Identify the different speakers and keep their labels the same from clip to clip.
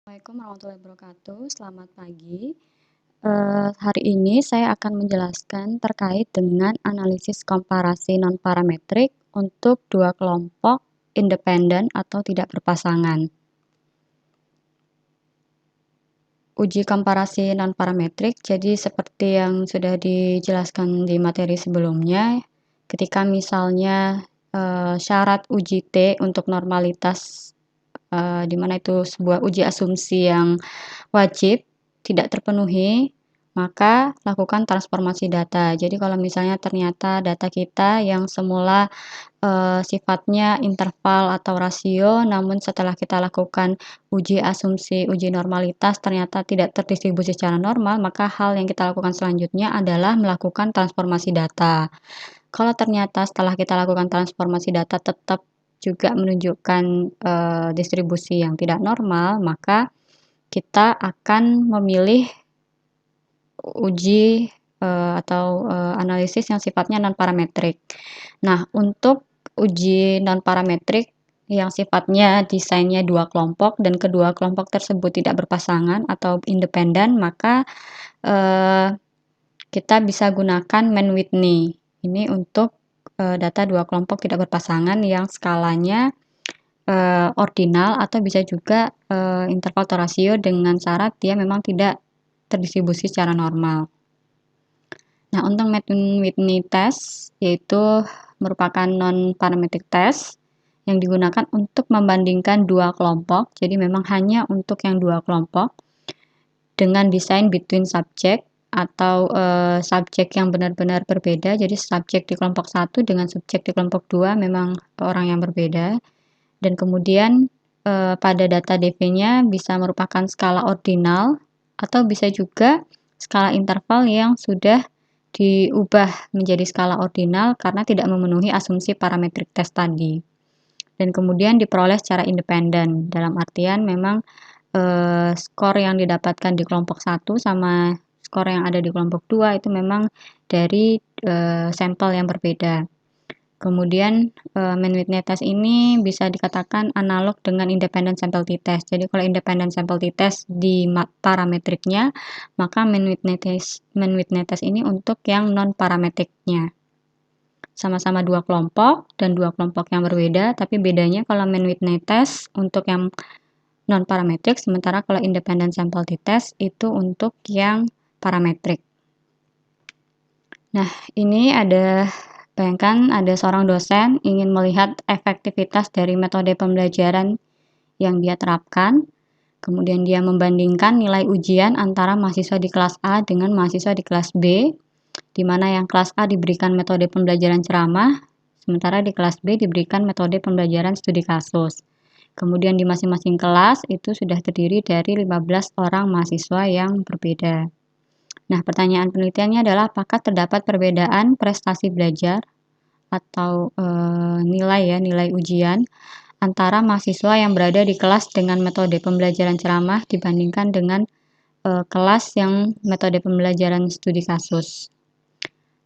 Speaker 1: Assalamualaikum warahmatullahi wabarakatuh. Selamat pagi. Hari ini saya akan menjelaskan terkait dengan analisis komparasi non-parametrik untuk dua kelompok independen atau tidak berpasangan. Uji komparasi non-parametrik, jadi seperti yang sudah dijelaskan di materi sebelumnya, ketika misalnya syarat uji T untuk normalitas, di mana itu sebuah uji asumsi yang wajib tidak terpenuhi, maka lakukan transformasi data. Jadi kalau misalnya ternyata data kita yang semula sifatnya interval atau rasio, namun setelah kita lakukan uji asumsi, uji normalitas ternyata tidak terdistribusi secara normal, maka hal yang kita lakukan selanjutnya adalah melakukan transformasi data. Kalau ternyata setelah kita lakukan transformasi data tetap juga menunjukkan distribusi yang tidak normal, maka kita akan memilih uji atau analisis yang sifatnya non-parametrik. Nah, untuk uji non-parametrik yang sifatnya desainnya dua kelompok dan kedua kelompok tersebut tidak berpasangan atau independen, maka kita bisa gunakan Mann-Whitney. Ini untuk data dua kelompok tidak berpasangan yang skalanya ordinal atau bisa juga interval atau rasio dengan syarat dia memang tidak terdistribusi secara normal. Nah, untuk Mann-Whitney test yaitu merupakan non-parametric test yang digunakan untuk membandingkan dua kelompok. Jadi memang hanya untuk yang dua kelompok dengan desain between subject atau subjek yang benar-benar berbeda. Jadi subjek di kelompok 1 dengan subjek di kelompok 2 memang orang yang berbeda. Dan kemudian pada data DV-nya bisa merupakan skala ordinal atau bisa juga skala interval yang sudah diubah menjadi skala ordinal karena tidak memenuhi asumsi parametric test tadi. Dan kemudian diperoleh secara independen, dalam artian memang skor yang didapatkan di kelompok 1 sama skor yang ada di kelompok 2 itu memang dari sampel yang berbeda. Kemudian Mann-Whitney test ini bisa dikatakan analog dengan independent sample t-test. Jadi kalau independent sample t-test di parametriknya, maka Mann-Whitney test ini untuk yang non parametriknya. Sama-sama dua kelompok dan dua kelompok yang berbeda, tapi bedanya kalau Mann-Whitney test untuk yang non parametrik, sementara kalau independent sample t-test itu untuk yang parametrik. Nah, ini bayangkan ada seorang dosen ingin melihat efektivitas dari metode pembelajaran yang dia terapkan, kemudian dia membandingkan nilai ujian antara mahasiswa di kelas A dengan mahasiswa di kelas B, di mana yang kelas A diberikan metode pembelajaran ceramah, sementara di kelas B diberikan metode pembelajaran studi kasus. Kemudian di masing-masing kelas itu sudah terdiri dari 15 orang mahasiswa yang berbeda. Nah, pertanyaan penelitiannya adalah apakah terdapat perbedaan prestasi belajar atau nilai ujian antara mahasiswa yang berada di kelas dengan metode pembelajaran ceramah dibandingkan dengan kelas yang metode pembelajaran studi kasus.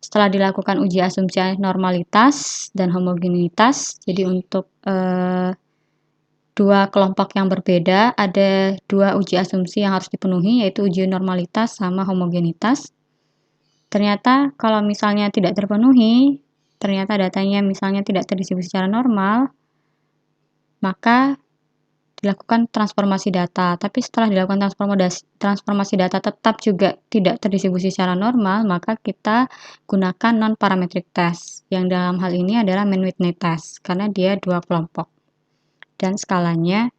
Speaker 1: Setelah dilakukan uji asumsi normalitas dan homogenitas, jadi untuk dua kelompok yang berbeda ada dua uji asumsi yang harus dipenuhi, yaitu uji normalitas sama homogenitas. Ternyata kalau misalnya tidak terpenuhi, ternyata datanya misalnya tidak terdistribusi secara normal, maka dilakukan transformasi data. Tapi setelah dilakukan transformasi data tetap juga tidak terdistribusi secara normal, maka kita gunakan non-parametric test, yang dalam hal ini adalah Mann-Whitney test, karena dia dua kelompok dan skalanya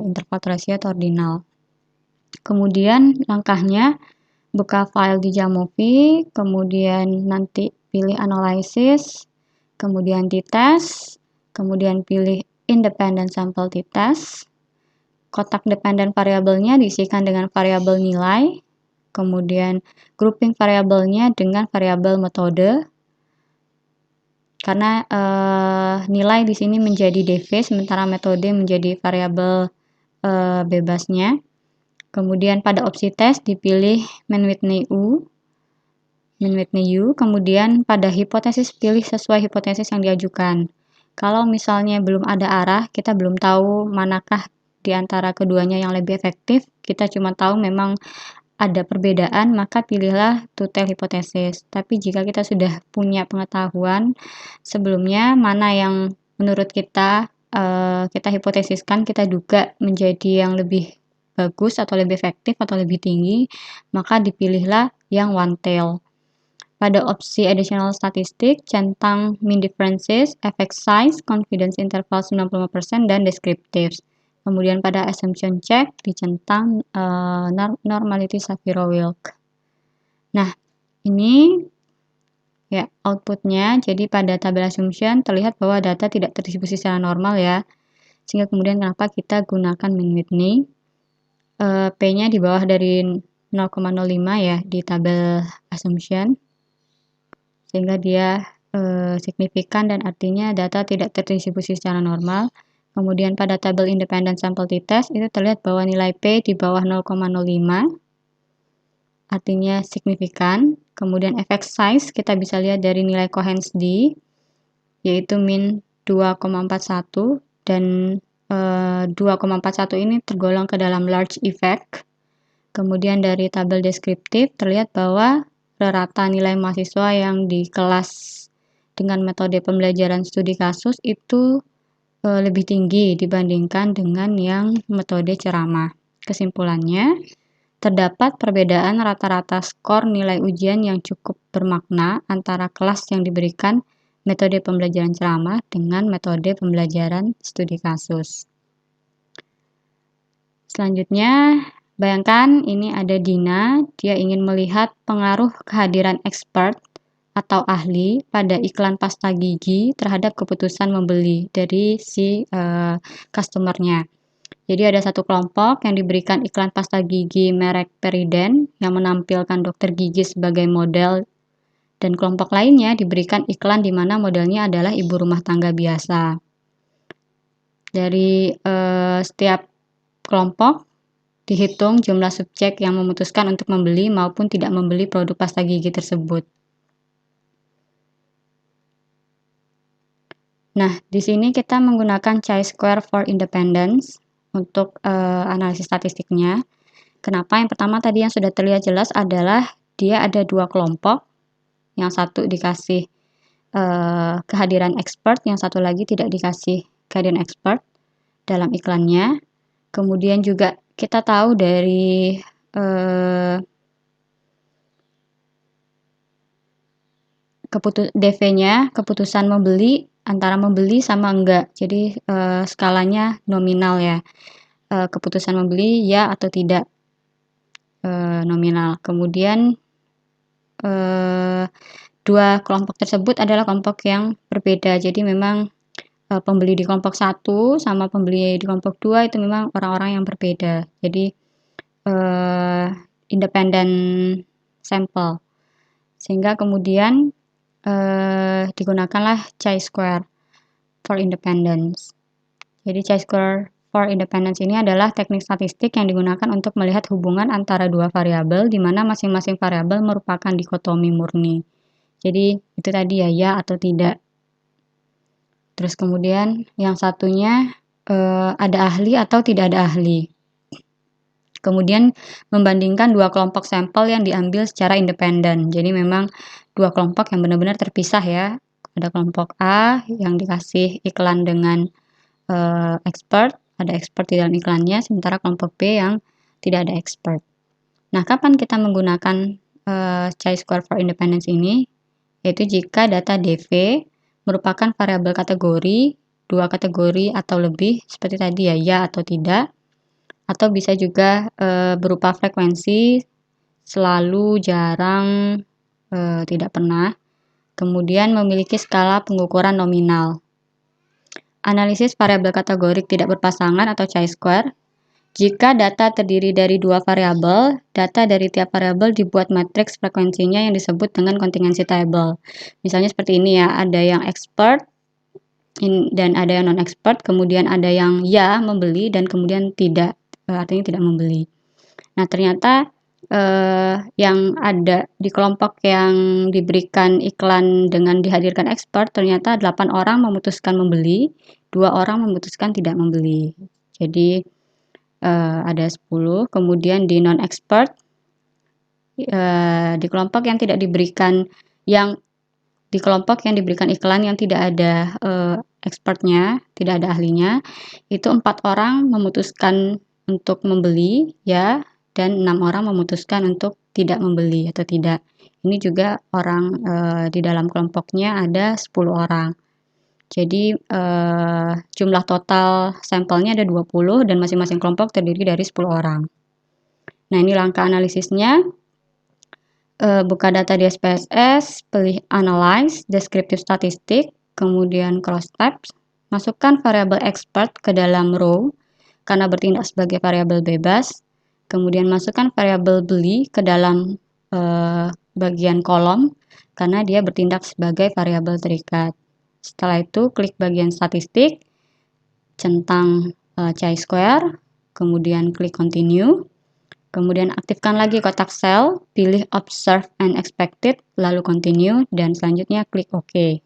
Speaker 1: interval rasio atau ordinal. Kemudian langkahnya buka file di Jamovie, kemudian nanti pilih analysis, kemudian di test, kemudian pilih independent sample t-test. Kotak dependent variabelnya diisikan dengan variabel nilai, kemudian grouping variabelnya dengan variabel metode. Karena nilai di sini menjadi DV, sementara metode menjadi variabel bebasnya. Kemudian pada opsi tes dipilih Mann-Whitney U, kemudian pada hipotesis pilih sesuai hipotesis yang diajukan. Kalau misalnya belum ada arah, kita belum tahu manakah di antara keduanya yang lebih efektif, kita cuma tahu memang ada perbedaan, maka pilihlah two-tailed hypothesis. Tapi jika kita sudah punya pengetahuan sebelumnya mana yang menurut kita kita hipotesiskan, kita duga menjadi yang lebih bagus atau lebih efektif atau lebih tinggi, maka dipilihlah yang one tail. Pada opsi additional statistik, centang mean differences, effect size, confidence interval 95%, dan descriptives. Kemudian pada assumption check dicentang normality Shapiro-Wilk. Nah, ini ya outputnya. Jadi pada tabel assumption terlihat bahwa data tidak terdistribusi secara normal ya, sehingga kemudian kenapa kita gunakan mean Whitney. P-nya di bawah dari 0,05 ya di tabel assumption, sehingga dia signifikan dan artinya data tidak terdistribusi secara normal. Kemudian pada tabel independent sample t-test itu terlihat bahwa nilai P di bawah 0,05 artinya signifikan. Kemudian effect size kita bisa lihat dari nilai Cohen's d, yaitu min 2,41, dan 2,41 ini tergolong ke dalam large effect. Kemudian dari tabel deskriptif terlihat bahwa rata nilai mahasiswa yang di kelas dengan metode pembelajaran studi kasus itu lebih tinggi dibandingkan dengan yang metode ceramah. Kesimpulannya, terdapat perbedaan rata-rata skor nilai ujian yang cukup bermakna antara kelas yang diberikan metode pembelajaran ceramah dengan metode pembelajaran studi kasus. Selanjutnya, bayangkan ini ada Dina, dia ingin melihat pengaruh kehadiran expert atau ahli pada iklan pasta gigi terhadap keputusan membeli dari si customer-nya. Jadi ada satu kelompok yang diberikan iklan pasta gigi merek Perident yang menampilkan dokter gigi sebagai model, dan kelompok lainnya diberikan iklan di mana modelnya adalah ibu rumah tangga biasa. Dari setiap kelompok dihitung jumlah subjek yang memutuskan untuk membeli maupun tidak membeli produk pasta gigi tersebut. Nah, di sini kita menggunakan chi-square for independence untuk analisis statistiknya. Kenapa? Yang pertama tadi yang sudah terlihat jelas adalah dia ada dua kelompok. Yang satu dikasih kehadiran expert, yang satu lagi tidak dikasih kehadiran expert dalam iklannya. Kemudian juga kita tahu dari DV-nya, keputusan membeli antara membeli sama enggak. Jadi skalanya nominal ya. Keputusan membeli ya atau tidak, nominal. Kemudian dua kelompok tersebut adalah kelompok yang berbeda. Jadi memang pembeli di kelompok 1 sama pembeli di kelompok 2 itu memang orang-orang yang berbeda. Jadi independent sample. Sehingga kemudian digunakanlah chi-square for independence. Jadi chi-square for independence ini adalah teknik statistik yang digunakan untuk melihat hubungan antara dua variabel di mana masing-masing variabel merupakan dikotomi murni. Jadi itu tadi ya atau tidak. Terus kemudian yang satunya ada ahli atau tidak ada ahli. Kemudian membandingkan dua kelompok sampel yang diambil secara independen. Jadi memang dua kelompok yang benar-benar terpisah ya. Ada kelompok A yang dikasih iklan dengan expert, ada expert di dalam iklannya, sementara kelompok B yang tidak ada expert. Nah, kapan kita menggunakan chi-square for independence ini? Yaitu jika data DV merupakan variabel kategori, dua kategori atau lebih, seperti tadi ya atau tidak, atau bisa juga berupa frekuensi, selalu, jarang, tidak pernah. Kemudian memiliki skala pengukuran nominal. Analisis variabel kategorik tidak berpasangan atau chi-square. Jika data terdiri dari dua variabel, data dari tiap variabel dibuat matriks frekuensinya yang disebut dengan contingency table. Misalnya seperti ini ya, ada yang expert dan ada yang non-expert, kemudian ada yang ya membeli dan kemudian tidak, artinya tidak membeli. Nah, ternyata yang ada di kelompok yang diberikan iklan dengan dihadirkan expert, ternyata 8 orang memutuskan membeli, 2 orang memutuskan tidak membeli. Jadi ada 10, kemudian di non-expert, di kelompok yang diberikan iklan yang tidak ada expertnya, tidak ada ahlinya, itu 4 orang memutuskan untuk membeli ya, dan 6 orang memutuskan untuk tidak membeli atau tidak. Ini juga orang di dalam kelompoknya ada 10 orang. Jadi jumlah total sampelnya ada 20 dan masing-masing kelompok terdiri dari 10 orang. Nah, ini langkah analisisnya. Buka data di SPSS, pilih Analyze, Descriptive Statistic, kemudian Cross Tabs, masukkan variabel expert ke dalam row karena bertindak sebagai variabel bebas, kemudian masukkan variabel beli ke dalam bagian kolom karena dia bertindak sebagai variabel terikat. Setelah itu klik bagian statistik, centang chi-square, kemudian klik continue. Kemudian aktifkan lagi kotak sel, pilih Observe and Expected, lalu Continue, dan selanjutnya klik OK.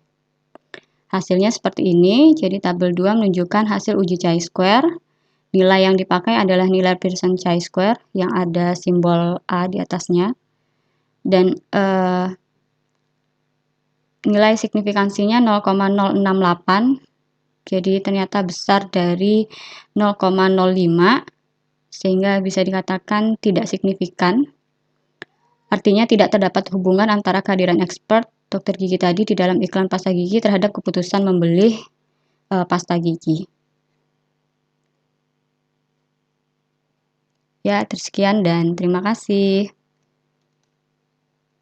Speaker 1: Hasilnya seperti ini, jadi tabel 2 menunjukkan hasil uji chi-square. Nilai yang dipakai adalah nilai Pearson chi-square yang ada simbol A di atasnya. Dan nilai signifikansinya 0,068, jadi ternyata besar dari 0,05. Sehingga bisa dikatakan tidak signifikan. Artinya tidak terdapat hubungan antara kehadiran expert dokter gigi tadi di dalam iklan pasta gigi terhadap keputusan membeli pasta gigi. Ya, sekian dan terima kasih.